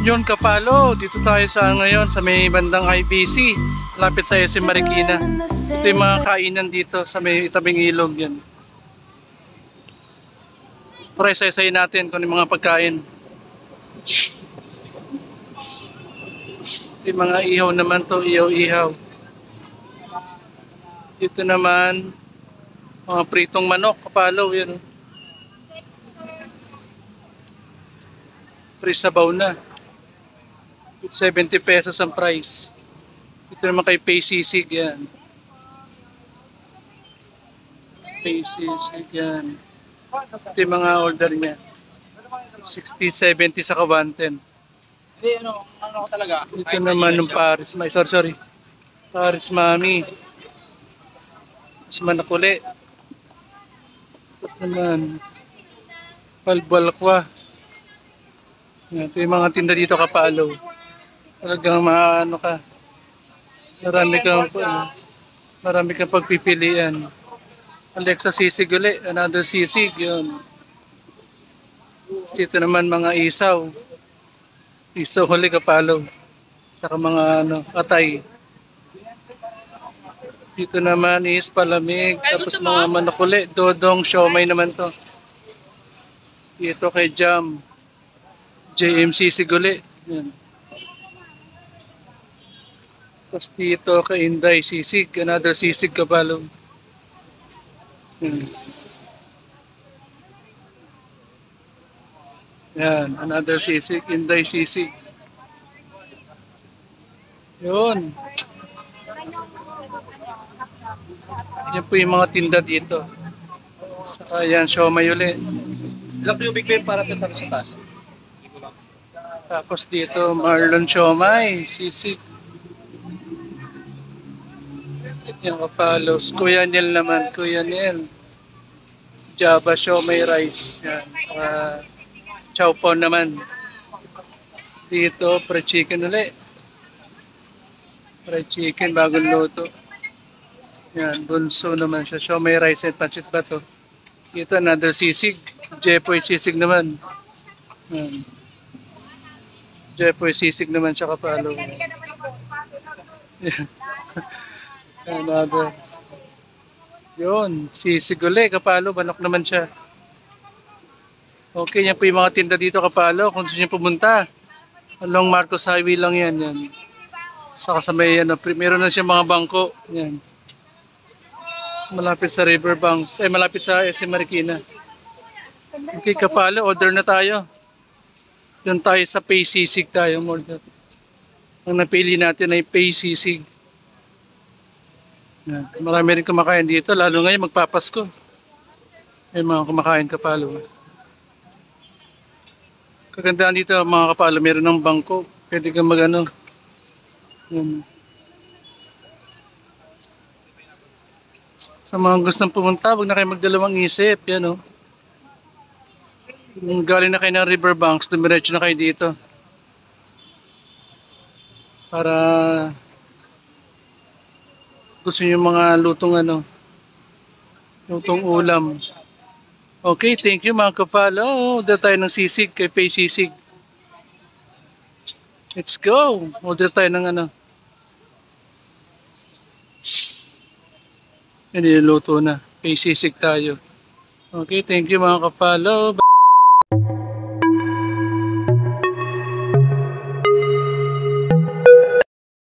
Yun kapalo, dito tayo sa ngayon sa may bandang IBC, lapit sa SM Marikina. Ito yung mga kainan dito sa may tabing ilog yan. Try say natin kung yung mga pagkain. Yung mga ihaw naman to, ihaw-ihaw. Dito naman, mga pritong manok, kapalo yan. Pre-sabaw na. 70 pesos ang price. Ito naman kay Paysisig yan. Paysisig yan. Ito yung mga order niya. 60, 70 sa kawanten. Hindi, ano talaga? Ito naman yung Paris. Sorry. Paris Mami. Tapos manakuli. Tapos naman Palbalakwa. Ito yung mga tinda dito kapalo. Talagang maano ka. Marami kang pagpipilian. Alexa sisig uli, another sisig yun. Dito naman mga isaw. Isaw uli kapalo. Saka mga atay. Dito naman is palamig. Tapos mga manok uli. Dodong, siomay naman to. Dito kay Jam. JMC Siguli. Yan. Tapos dito kay Inday Sisig. Another sisig kapalo. Yan. Yan. Another sisig. Inday Sisig. Yun. Yan po yung mga tinda dito. Saka yan, siomay uli. Ilang tubig pa yung para sa taas? Tapos dito, Marlon siomay, sisig. Yung kapalos. Kuya Nel naman, Kuya Nel. Java siomay rice. Yan. Chow po naman. Dito, fried chicken ulit. Fried chicken, bagong luto. Yan, bunso naman siya. Siomay rice and pancit ba to? Dito, another sisig. Jepoy sisig naman. Yan. Jepoy sisig naman siya kapalo. Yan. Another. Yun, sisig ulit kapalo. Banok naman siya. Okay, yan po yung mga tinda dito kapalo. Kung gusto niyo pumunta, along Marcos Highway lang yan. Yan. Saka sa may, meron na siya mga bangko. Yan. Malapit sa Riverbanks. Malapit sa SM Marikina. Okay, kapalo, order na tayo. Doon tayo sa Paysisig tayo. Order. Ang napili natin ay Paysisig. Yan. Marami rin kumakain dito, lalo ngayon magpapasko. May mga kumakain kapalo. Kagandaan dito mga kapalo, meron ng bangko. Pwede kang magano. Yan. Sa mga gustong pumunta, huwag na kayo magdalawang isip. Yan o. Kung galing na kayo ng Riverbanks, dumiretso na kayo dito. Para gusto niyo mga lutong lutong ulam. Okay, thank you mga ka-follow. Order tayo ng sisig kay Paysisig. Let's go. Order tayo ng niluluto na. Paysisig tayo. Okay, thank you mga ka-follow.